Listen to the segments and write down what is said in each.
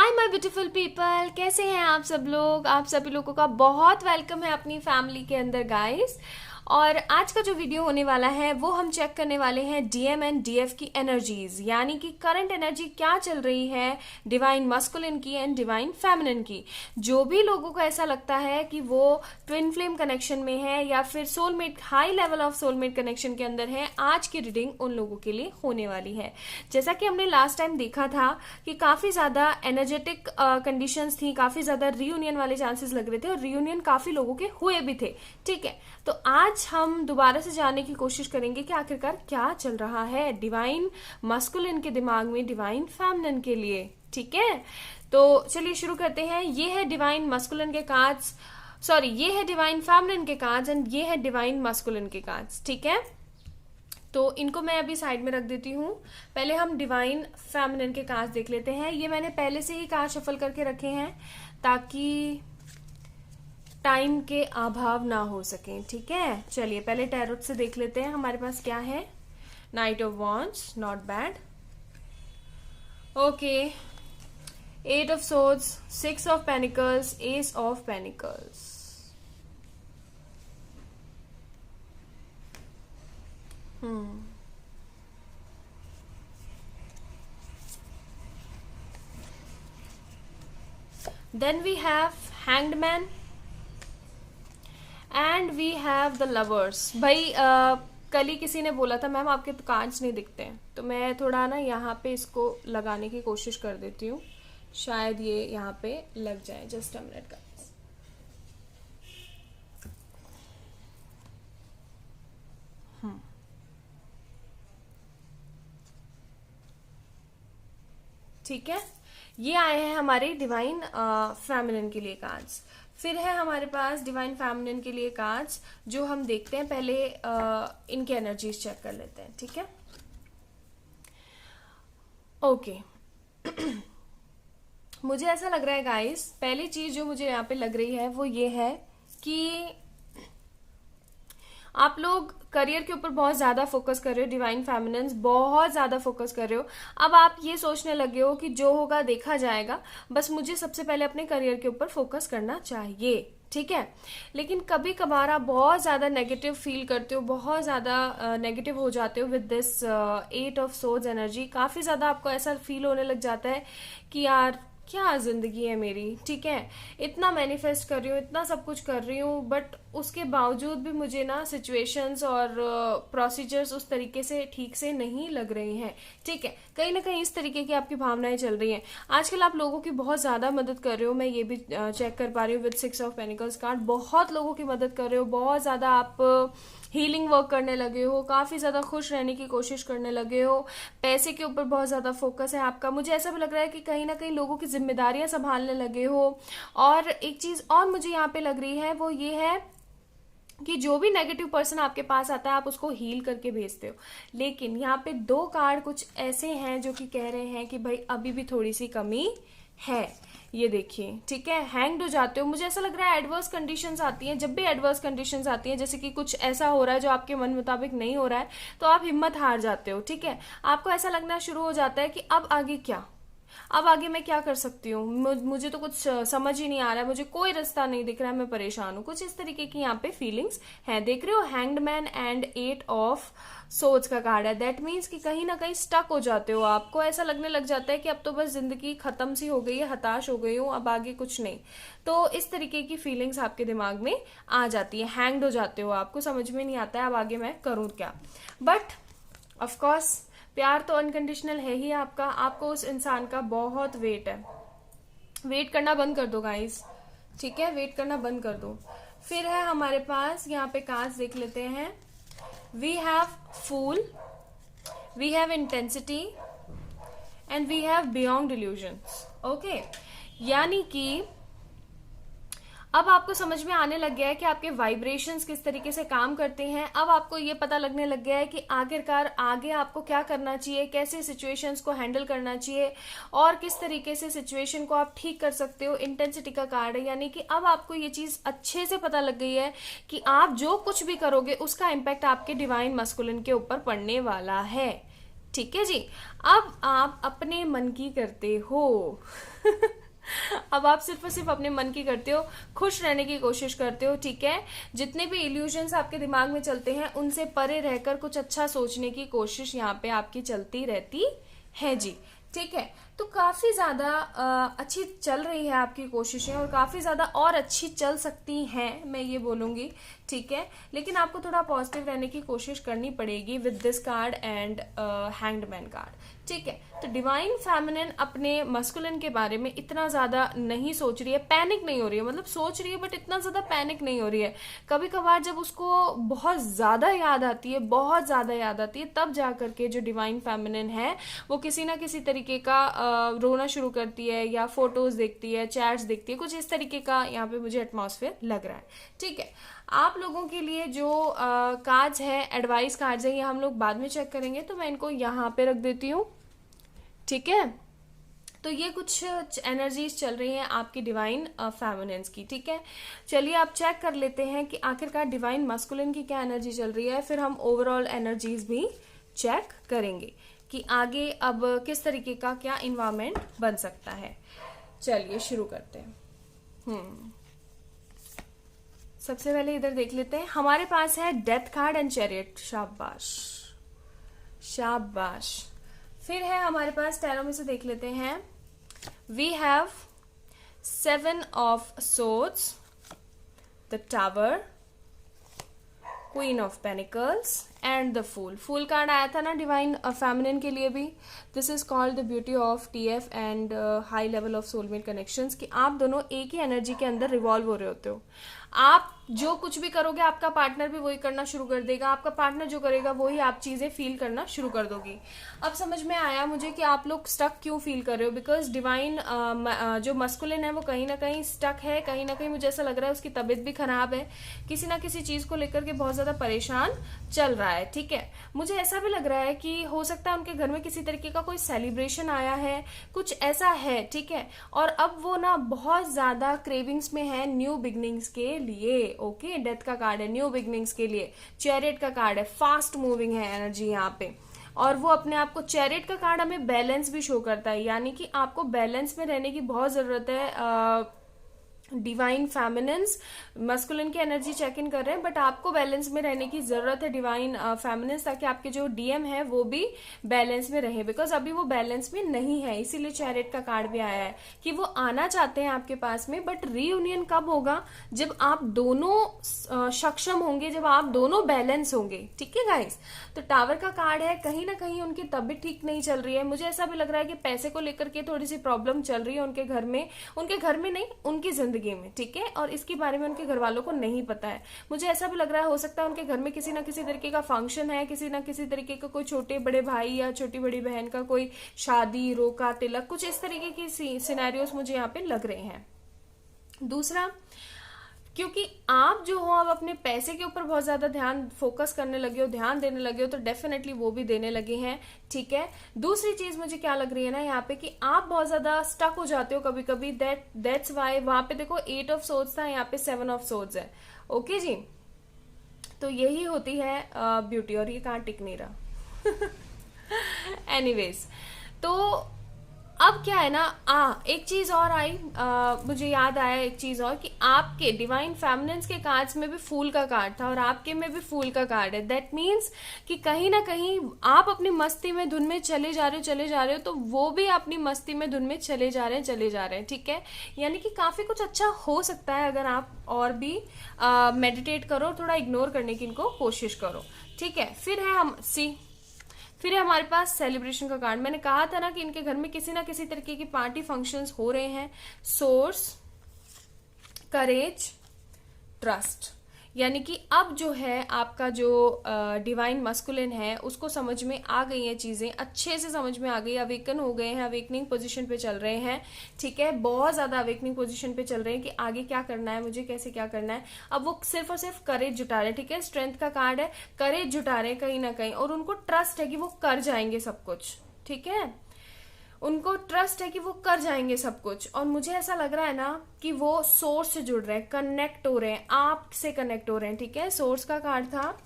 Hi my beautiful people, कैसे हैं आप सब लोग। आप सभी लोगों का बहुत वेलकम है अपनी फैमिली के अंदर गाइस। और आज का जो वीडियो होने वाला है वो हम चेक करने वाले हैं डीएम एंड डीएफ की एनर्जीज, यानी कि करंट एनर्जी क्या चल रही है डिवाइन मस्कुलिन की एंड डिवाइन फेमिनिन की। जो भी लोगों को ऐसा लगता है कि वो ट्विन फ्लेम कनेक्शन में है या फिर soulmate, high level of soulmate connection के अंदर है, आज की रीडिंग उन लोगों के लिए होने वाली है। जैसा कि हमने लास्ट टाइम देखा था कि काफी ज्यादा एनर्जेटिक कंडीशंस थी, काफी ज्यादा रीयूनियन वाले चांसेस लग रहे थे और रीयूनियन काफी लोगों के हुए भी थे। ठीक है, तो आज हम दोबारा से जानने की कोशिश करेंगे कि आखिरकार क्या चल रहा है डिवाइन मस्कुलिन के दिमाग में डिवाइन फेमिनिन के लिए। ठीक है, तो चलिए शुरू करते हैं। ये है डिवाइन मस्कुलिन के कार्ड्स, सॉरी ये है डिवाइन फेमिनिन के कार्ड्स एंड ये है डिवाइन मस्कुलिन के कार्ड्स। ठीक है, तो इनको मैं अभी साइड में रख देती हूँ। पहले हम डिवाइन फेमिनिन के कार्ड्स देख लेते हैं। ये मैंने पहले से ही कार्ड शफल करके रखे हैं ताकि टाइम के अभाव ना हो सके। ठीक है, चलिए पहले टैरोट से देख लेते हैं हमारे पास क्या है। Knight of wands, not bad. Okay, eight of swords, six of pentacles, ace of pentacles. Then we have hanged man and we have the lovers। भाई कल ही किसी ने बोला था मैम आपके तो कार्ड्स नहीं दिखते हैं, तो मैं थोड़ा ना यहाँ पे इसको लगाने की कोशिश कर देती हूँ, शायद ये यहाँ पे लग जाए। जस्ट अ मिनट का। ठीक है, ये आए हैं हमारे डिवाइन फेमिनिन के लिए कार्ड्स। फिर है हमारे पास डिवाइन फेमिनिन के लिए कार्ड्स जो हम देखते हैं। पहले इनकी एनर्जीज चेक कर लेते हैं। ठीक है, ओके। मुझे ऐसा लग रहा है गाइस, पहली चीज जो मुझे यहाँ पे लग रही है वो ये है कि आप लोग करियर के ऊपर बहुत ज्यादा फोकस कर रहे हो। डिवाइन फेमिनिन्स बहुत ज्यादा फोकस कर रहे हो। अब आप ये सोचने लगे हो कि जो होगा देखा जाएगा, बस मुझे सबसे पहले अपने करियर के ऊपर फोकस करना चाहिए। ठीक है, लेकिन कभी कभार आप बहुत ज्यादा नेगेटिव फील करते हो, बहुत ज्यादा नेगेटिव हो जाते हो with this eight of swords energy. काफी ज्यादा आपको ऐसा फील होने लग जाता है कि यार क्या जिंदगी है मेरी। ठीक है, इतना मैनिफेस्ट कर रही हूँ, इतना सब कुछ कर रही हूँ, बट उसके बावजूद भी मुझे ना सिचुएशंस और प्रोसीजर्स उस तरीके से ठीक से नहीं लग रही हैं। ठीक है, कहीं ना कहीं इस तरीके की आपकी भावनाएं चल रही हैं। आजकल आप लोगों की बहुत ज्यादा मदद कर रहे हो, मैं ये भी चेक कर पा रही हूँ with six of panicles card. बहुत लोगों की मदद कर रहे हो, बहुत ज्यादा आप हीलिंग वर्क करने लगे हो, काफी ज्यादा खुश रहने की कोशिश करने लगे हो, पैसे के ऊपर बहुत ज्यादा फोकस है आपका। मुझे ऐसा भी लग रहा है कि कहीं ना कहीं लोगों की जिम्मेदारियां संभालने लगे हो। और एक चीज और मुझे यहाँ पे लग रही है वो ये है कि जो भी नेगेटिव पर्सन आपके पास आता है आप उसको हील करके भेजते हो। लेकिन यहाँ पे दो कार्ड कुछ ऐसे हैं जो कि कह रहे हैं कि भाई अभी भी थोड़ी सी कमी है। ये देखिए, ठीक है, हैंग्ड हो जाते हो। मुझे ऐसा लग रहा है एडवर्स कंडीशंस आती हैं। जब भी एडवर्स कंडीशंस आती हैं, जैसे कि कुछ ऐसा हो रहा है जो आपके मन मुताबिक नहीं हो रहा है, तो आप हिम्मत हार जाते हो। ठीक है, आपको ऐसा लगना शुरू हो जाता है कि अब आगे क्या, अब आगे मैं क्या कर सकती हूँ, मुझे तो कुछ समझ ही नहीं आ रहा है, मुझे कोई रास्ता नहीं दिख रहा है, मैं परेशान हूँ। कुछ इस तरीके की यहाँ पे फीलिंग्स है। देख रहे हो, hanged man and eight of swords का कार्ड है। दैट मीन्स कि कहीं ना कहीं स्टक हो जाते हो। आपको ऐसा लगने लग जाता है कि अब तो बस जिंदगी खत्म सी हो गई है, हताश हो गई हूँ, अब आगे कुछ नहीं। तो इस तरीके की फीलिंग्स आपके दिमाग में आ जाती है। हैंग्ड हो जाते हो, आपको समझ में नहीं आता है अब आगे मैं करूँ क्या। बट ऑफकोर्स प्यार तो अनकंडीशनल है ही आपका। आपको उस इंसान का बहुत वेट है। वेट करना बंद कर दो गाइस। ठीक है, वेट करना बंद कर दो। फिर है हमारे पास यहाँ पे कार्ड्स देख लेते हैं। We have fool, we have intensity and we have beyond delusions. Okay, यानी कि अब आपको समझ में आने लग गया है कि आपके वाइब्रेशंस किस तरीके से काम करते हैं। अब आपको ये पता लगने लग गया है कि आखिरकार आगे आपको क्या करना चाहिए, कैसे सिचुएशंस को हैंडल करना चाहिए और किस तरीके से सिचुएशन को आप ठीक कर सकते हो। इंटेंसिटी का कार्ड है, यानी कि अब आपको ये चीज अच्छे से पता लग गई है कि आप जो कुछ भी करोगे उसका इम्पैक्ट आपके डिवाइन मस्कुलिन के ऊपर पड़ने वाला है। ठीक है जी, अब आप अपने मन की करते हो। अब आप सिर्फ और सिर्फ अपने मन की करते हो, खुश रहने की कोशिश करते हो, ठीक है। जितने भी इल्यूजन्स आपके दिमाग में चलते हैं उनसे परे रहकर कुछ अच्छा सोचने की कोशिश यहाँ पे आपकी चलती रहती है जी, ठीक है। तो काफी ज्यादा अच्छी चल रही है आपकी कोशिशें, और काफी ज्यादा और अच्छी चल सकती हैं, मैं ये बोलूंगी, ठीक है। लेकिन आपको थोड़ा पॉजिटिव रहने की कोशिश करनी पड़ेगी with this card and hanged man card, ठीक है। तो डिवाइन फेमिनिन अपने मस्कुलिन के बारे में इतना ज्यादा नहीं सोच रही है, पैनिक नहीं हो रही है, मतलब सोच रही है बट इतना ज्यादा पैनिक नहीं हो रही है। कभी कभार जब उसको बहुत ज्यादा याद आती है, बहुत ज्यादा याद आती है, तब जा करके जो डिवाइन फेमिनिन है वो किसी ना किसी तरीके का रोना शुरू करती है, या फोटोज देखती है, चैट्स देखती है, कुछ इस तरीके का यहाँ पे मुझे एटमॉस्फेयर लग रहा है, ठीक है। आप लोगों के लिए जो कार्ड्स है, एडवाइस कार्ड्स है, ये हम लोग बाद में चेक करेंगे, तो मैं इनको यहाँ पे रख देती हूँ, ठीक है। तो ये कुछ एनर्जीज चल रही हैं आपकी डिवाइन फेमिनिन्स की, ठीक है। चलिए आप चेक कर लेते हैं कि आखिरकार डिवाइन मस्कुलिन की क्या एनर्जी चल रही है, फिर हम ओवरऑल एनर्जीज भी चेक करेंगे कि आगे अब किस तरीके का क्या इन्वायरमेंट बन सकता है। चलिए शुरू करते हैं। सबसे पहले इधर देख लेते हैं, हमारे पास है डेथ कार्ड एंड चैरियट। शाबाश शाबाश। फिर है हमारे पास, टैरो में से देख लेते हैं, we have 7 of swords, the tower, queen of pentacles and the fool. Fool card आया था ना डिवाइन फेमिनिन के लिए भी। This is called the beauty of TF and high level of soulmate connections, कि आप दोनों एक ही एनर्जी के अंदर रिवॉल्व हो रहे होते हो। आप जो कुछ भी करोगे आपका पार्टनर भी वही करना शुरू कर देगा, आपका पार्टनर जो करेगा वही आप चीजें फील करना शुरू कर दोगी। अब समझ में आया मुझे कि आप लोग स्टक क्यों फील कर रहे हो, बिकॉज डिवाइन जो मस्कुलिन है वो कहीं ना कहीं स्टक है, कहीं ना कहीं मुझे ऐसा लग रहा है उसकी तबीयत भी खराब है, किसी ना किसी चीज को लेकर के बहुत ज्यादा परेशान चल रहा है, ठीक है। मुझे ऐसा भी लग रहा है कि हो सकता है उनके घर में किसी तरीके का कोई सेलिब्रेशन आया है, कुछ ऐसा है, ठीक है। और अब वो ना बहुत ज्यादा क्रेविंग्स में है न्यू बिगनिंग्स के लिए, ओके। डेथ का कार्ड है, न्यू बिगनिंग्स के लिए। चैरियट का कार्ड है, फास्ट मूविंग है एनर्जी यहाँ पे, और वो अपने आप को, चैरियट का कार्ड हमें बैलेंस भी शो करता है, यानी कि आपको बैलेंस में रहने की बहुत जरूरत है। डिवाइन फेमिनिन्स मस्कुलिन की एनर्जी चेक इन कर रहे हैं, बट आपको बैलेंस में रहने की जरूरत है डिवाइन फेमिनिन्स, ताकि आपके जो डीएम है वो भी बैलेंस में रहे, बिकॉज अभी वो बैलेंस में नहीं है। इसीलिए चैरियट का कार्ड भी आया है कि वो आना चाहते हैं आपके पास में, बट रीयूनियन कब होगा, जब आप दोनों सक्षम होंगे, जब आप दोनों बैलेंस होंगे, ठीक है गाइस। तो टावर का कार्ड है, कहीं ना कहीं उनकी तबीयत ठीक नहीं चल रही है। मुझे ऐसा भी लग रहा है कि पैसे को लेकर के थोड़ी सी प्रॉब्लम चल रही है उनके घर में नहीं, उनकी जिंदगी में, ठीक है। और इसके बारे में उनके घर वालों को नहीं पता है। मुझे ऐसा भी लग रहा है हो सकता है उनके घर में किसी ना किसी तरीके का फंक्शन है, किसी ना किसी तरीके का कोई छोटे बड़े भाई या छोटी बड़ी बहन का कोई शादी, रोका, तिलक, कुछ इस तरीके की सिनेरियोस मुझे यहाँ पे लग रहे हैं। दूसरा, क्योंकि आप जो हो अब अपने पैसे के ऊपर बहुत ज्यादा ध्यान फोकस करने लगे हो, ध्यान देने लगे हो, तो डेफिनेटली वो भी देने लगे हैं, ठीक है। दूसरी चीज मुझे क्या लग रही है ना यहाँ पे, कि आप बहुत ज्यादा स्टक हो जाते हो कभी कभी, दैट्स वाई वहां पे देखो 8 ऑफ सोर्ड्स था, यहाँ पे 7 ऑफ सोर्ड्स है, ओके जी। तो यही होती है ब्यूटी, और ये कहाँ टिक नहीं रहा। एनीवेज, तो अब क्या है ना, एक चीज और आई, मुझे याद आया एक चीज और, कि आपके डिवाइन फेमिनिन्स के कार्ड्स में भी फूल का कार्ड था और आपके में भी फूल का कार्ड है। दैट मीन्स कि कहीं ना कहीं आप अपनी मस्ती में धुन में चले जा रहे हो, तो वो भी अपनी मस्ती में धुन में चले जा रहे हैं, ठीक है। यानी कि काफी कुछ अच्छा हो सकता है अगर आप और भी मेडिटेट करो, थोड़ा इग्नोर करने की इनको कोशिश करो, ठीक है। फिर है हमारे पास सेलिब्रेशन का कार्ड। मैंने कहा था ना कि इनके घर में किसी ना किसी तरीके की पार्टी फंक्शंस हो रहे हैं। सोर्स, करेज, ट्रस्ट, यानी कि अब जो है आपका जो डिवाइन मस्कुलिन है उसको समझ में आ गई हैं चीजें, अच्छे से समझ में आ गई, अवेकन हो गए हैं, अवेकनिंग पोजीशन पे चल रहे हैं, ठीक है। बहुत ज्यादा अवेकनिंग पोजीशन पे चल रहे हैं कि आगे क्या करना है, मुझे कैसे क्या करना है। अब वो सिर्फ और सिर्फ करेज जुटा रहे हैं, ठीक है। स्ट्रेंथ का कार्ड है, करेज जुटा रहे हैं कहीं ना कहीं, और उनको ट्रस्ट है कि वो कर जाएंगे सब कुछ, ठीक है। उनको ट्रस्ट है कि वो कर जाएंगे सब कुछ, और मुझे ऐसा लग रहा है ना कि वो सोर्स से जुड़ रहे हैं, कनेक्ट हो रहे हैं, आपसे कनेक्ट हो रहे हैं, ठीक है। सोर्स का कार्ड था,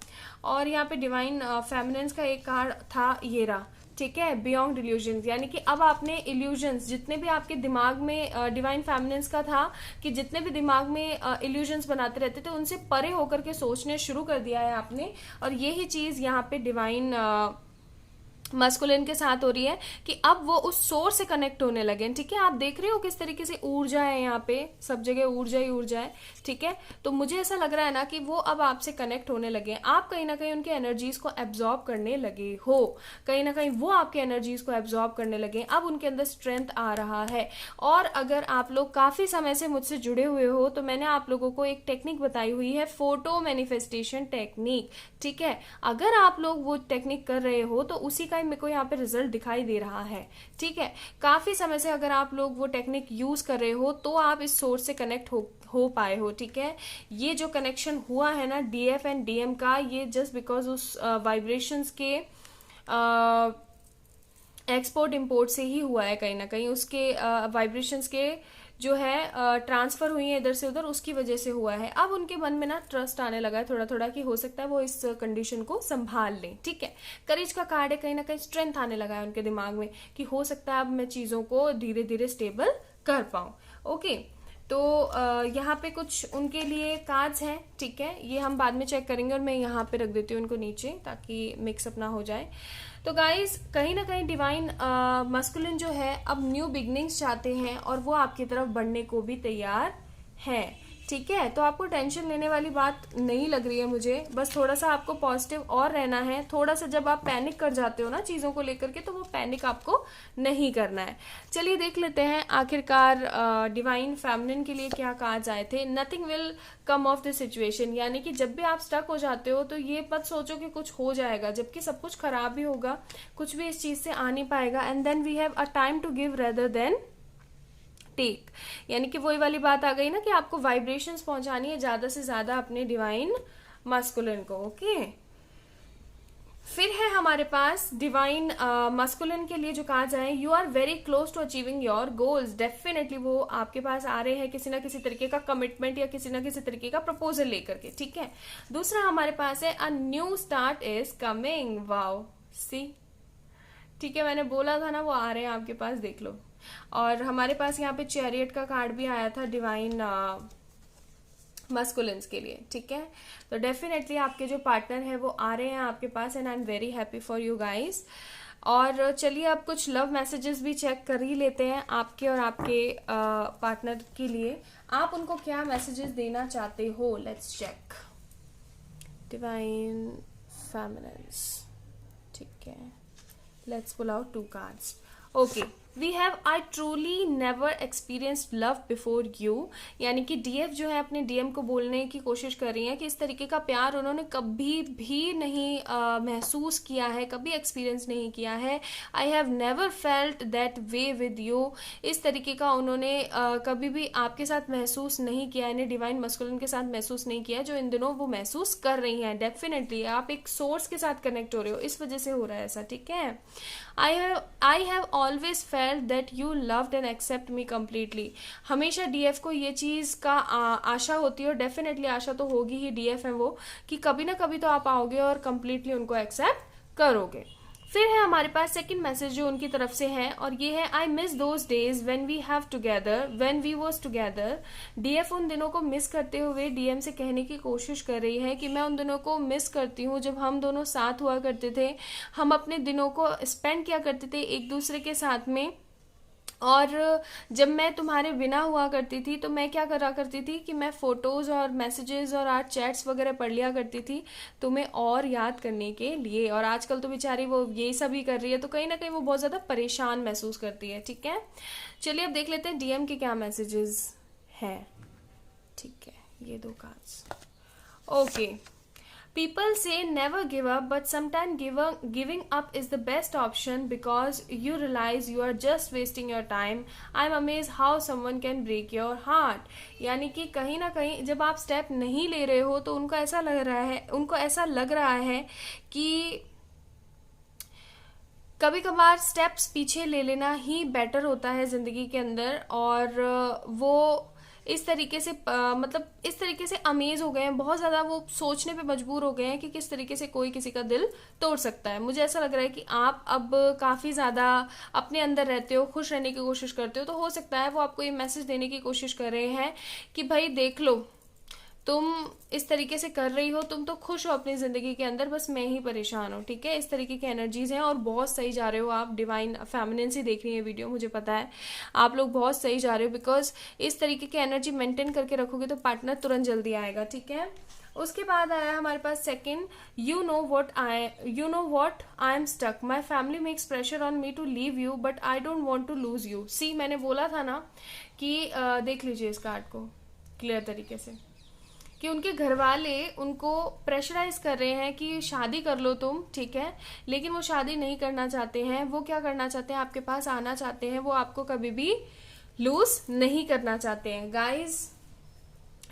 और यहाँ पे डिवाइन फेमिनिन्स का एक कार्ड था, ये रहा, ठीक है, बियॉन्ड इल्यूजन्स, यानी कि अब आपने इल्यूजन्स जितने भी आपके दिमाग में डिवाइन फेमिनिन्स का था कि जितने भी दिमाग में इल्यूजन्स बनाते रहते थे उनसे परे होकर के सोचने शुरू कर दिया है आपने। और यही चीज यहाँ पे डिवाइन मस्कुलिन के साथ हो रही है कि अब वो उस सोर्स से कनेक्ट होने लगे। ठीक है, आप देख रहे हो किस तरीके से ऊर्जा है यहाँ पे, सब जगह ऊर्जा ही ऊर्जा है। ठीक है, तो मुझे ऐसा लग रहा है ना कि वो अब आपसे कनेक्ट होने लगे, आप कहीं ना कहीं उनके एनर्जीज को एब्जॉर्ब करने लगे हो, कहीं ना कहीं वो आपके एनर्जीज को एब्जॉर्ब करने लगे, अब उनके अंदर स्ट्रेंथ आ रहा है। और अगर आप लोग काफी समय से मुझसे जुड़े हुए हो तो मैंने आप लोगों को एक टेक्निक बताई हुई है, फोटो मैनिफेस्टेशन टेक्निक। ठीक है, अगर आप लोग वो टेक्निक कर रहे हो तो उसी का मेरे को यहाँ पे रिजल्ट दिखाई दे रहा है। ठीक है, काफी समय से अगर आप लोग वो टेक्निक यूज कर रहे हो तो आप इस सोर्स से कनेक्ट हो पाए हो। ठीक है, ये जो कनेक्शन हुआ है ना डीएफ एंड डीएम का, ये जस्ट बिकॉज उस वाइब्रेशंस के एक्सपोर्ट इम्पोर्ट से ही हुआ है, कहीं ना कहीं उसके वाइब्रेशंस के जो है ट्रांसफर हुई है इधर से उधर, उसकी वजह से हुआ है। अब उनके मन में ना ट्रस्ट आने लगा है थोड़ा थोड़ा कि हो सकता है वो इस कंडीशन को संभाल लें। ठीक है, करेज का कार्ड है, कहीं ना कहीं स्ट्रेंथ आने लगा है उनके दिमाग में कि हो सकता है अब मैं चीजों को धीरे धीरे स्टेबल कर पाऊं। ओके, तो यहाँ पे कुछ उनके लिए कार्ड्स हैं। ठीक है, ये हम बाद में चेक करेंगे और मैं यहाँ पे रख देती हूँ इनको नीचे ताकि मिक्सअप ना हो जाए। तो गाइज कहीं ना कहीं डिवाइन मस्कुलिन जो है अब न्यू बिगनिंग्स चाहते हैं और वो आपकी तरफ बढ़ने को भी तैयार है। ठीक है, तो आपको टेंशन लेने वाली बात नहीं लग रही है मुझे, बस थोड़ा सा आपको पॉजिटिव और रहना है। थोड़ा सा जब आप पैनिक कर जाते हो ना चीजों को लेकर के, तो वो पैनिक आपको नहीं करना है। चलिए देख लेते हैं आखिरकार डिवाइन फेमिनिन के लिए क्या कार्ड्स आए थे। Nothing will come of the situation, यानी कि जब भी आप स्टक हो जाते हो तो ये मत सोचो कि कुछ हो जाएगा, जबकि सब कुछ खराब ही होगा, कुछ भी इस चीज से आ नहीं पाएगा। And then we have a time to give rather than take, यानी कि वही वाली बात आ गई ना कि आपको वाइब्रेशंस पहुंचानी है ज्यादा से ज्यादा अपने डिवाइन मस्कुलिन को। ओके, फिर है हमारे पास डिवाइन मस्कुलिन के लिए जो कार्ड्स आए, you are very close to achieving your goals. Definitely वो आपके पास आ रहे हैं किसी ना किसी तरीके का कमिटमेंट या किसी ना किसी तरीके का प्रपोजल लेकर के। ठीक है, दूसरा हमारे पास है a new start is coming. Wow, see, ठीक है, मैंने बोला था ना वो आ रहे हैं आपके पास, देख लो। और हमारे पास यहाँ पे चैरियट का कार्ड भी आया था डिवाइन मस्कुलिन्स के लिए। ठीक है, तो डेफिनेटली आपके जो पार्टनर है वो आ रहे हैं आपके पास and I am very happy for you guys. और चलिए अब कुछ लव मैसेजेस भी चेक कर ही लेते हैं आपके और आपके पार्टनर के लिए। आप उनको क्या मैसेजेस देना चाहते हो, लेट्स चेक। डिवाइन फेमिनिन्स, ठीक है, let's pull out 2 cards. Okay, we have I truly never experienced love before you, यानी कि डीएफ जो है अपने डीएम को बोलने की कोशिश कर रही है कि इस तरीके का प्यार उन्होंने कभी भी नहीं महसूस किया है, कभी एक्सपीरियंस नहीं किया है। I have never felt that way with you, इस तरीके का उन्होंने कभी भी आपके साथ महसूस नहीं किया, यानी डिवाइन मस्कुलिन के साथ महसूस नहीं किया जो इन दिनों वो महसूस कर रही हैं। डेफिनेटली आप एक सोर्स के साथ कनेक्ट हो रहे हो, इस वजह से हो रहा है ऐसा। ठीक है, I have always felt that you loved and accept me completely. हमेशा डीएफ को ये चीज का आशा होती है, और डेफिनेटली आशा तो होगी ही, डीएफ है वो, कि कभी ना कभी तो आप आओगे और कम्प्लीटली उनको एक्सेप्ट करोगे। फिर है हमारे पास सेकंड मैसेज जो उनकी तरफ से है, और ये है I miss those days when we have together when we was together. DF उन दिनों को मिस करते हुए डीएम से कहने की कोशिश कर रही है कि मैं उन दिनों को मिस करती हूँ जब हम दोनों साथ हुआ करते थे, हम अपने दिनों को स्पेंड किया करते थे एक दूसरे के साथ में। और जब मैं तुम्हारे बिना हुआ करती थी तो मैं क्या करा करती थी कि मैं फोटोज और मैसेजेस और आज चैट्स वगैरह पढ़ लिया करती थी तुम्हें और याद करने के लिए। और आजकल तो बेचारी वो यही सब ही कर रही है, तो कहीं ना कहीं वो बहुत ज्यादा परेशान महसूस करती है। ठीक है, चलिए अब देख लेते हैं डीएम के क्या मैसेजेस हैं। ठीक है, ये 2 cards. Okay, people say never give up, but sometimes giving up is the best option because you realize you are just wasting your time. I'm amazed how someone can break your heart. यानी कि कहीं ना कहीं जब आप step नहीं ले रहे हो तो उनको ऐसा लग रहा है कि कभी कभार स्टेप्स पीछे ले लेना ही बेटर होता है जिंदगी के अंदर। और वो इस तरीके से मतलब इस तरीके से अमेज हो गए हैं, बहुत ज्यादा वो सोचने पे मजबूर हो गए हैं कि किस तरीके से कोई किसी का दिल तोड़ सकता है। मुझे ऐसा लग रहा है कि आप अब काफी ज्यादा अपने अंदर रहते हो, खुश रहने की कोशिश करते हो, तो हो सकता है वो आपको ये मैसेज देने की कोशिश कर रहे हैं कि भाई देख लो, तुम इस तरीके से कर रही हो, तुम तो खुश हो अपनी जिंदगी के अंदर, बस मैं ही परेशान हूँ। ठीक है, इस तरीके की एनर्जीज हैं और बहुत सही जा रहे हो आप। डिवाइन फेमिनिन देख रही है वीडियो, मुझे पता है आप लोग बहुत सही जा रहे हो, बिकॉज इस तरीके की एनर्जी मेंटेन करके रखोगे तो पार्टनर तुरंत जल्दी आएगा। ठीक है, उसके बाद आया हमारे पास second, you know what I am stuck, my family makes pressure on me to leave you but I don't want to lose you. See, मैंने बोला था ना कि देख लीजिए इस कार्ड को क्लियर तरीके से, कि उनके घर वाले उनको प्रेशराइज कर रहे हैं कि शादी कर लो तुम, ठीक है, लेकिन वो शादी नहीं करना चाहते हैं। वो क्या करना चाहते हैं, आपके पास आना चाहते हैं, वो आपको कभी भी लूज नहीं करना चाहते हैं। गाइज,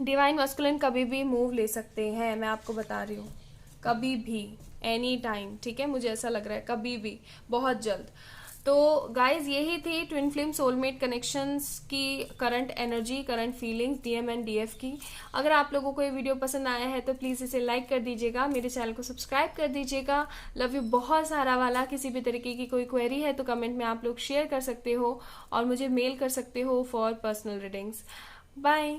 डिवाइन मस्कुलिन कभी भी मूव ले सकते हैं, मैं आपको बता रही हूँ, कभी भी, एनी टाइम। ठीक है, मुझे ऐसा लग रहा है कभी भी, बहुत जल्द। तो गाइज, यही थी ट्विन फ्लेम सोलमेट कनेक्शंस की current energy, current feelings DM and DF की। अगर आप लोगों को ये वीडियो पसंद आया है तो प्लीज इसे लाइक कर दीजिएगा, मेरे चैनल को सब्सक्राइब कर दीजिएगा। लव यू बहुत सारा वाला। किसी भी तरीके की कोई क्वेरी है तो कमेंट में आप लोग शेयर कर सकते हो और मुझे मेल कर सकते हो फॉर पर्सनल रीडिंग्स। बाय।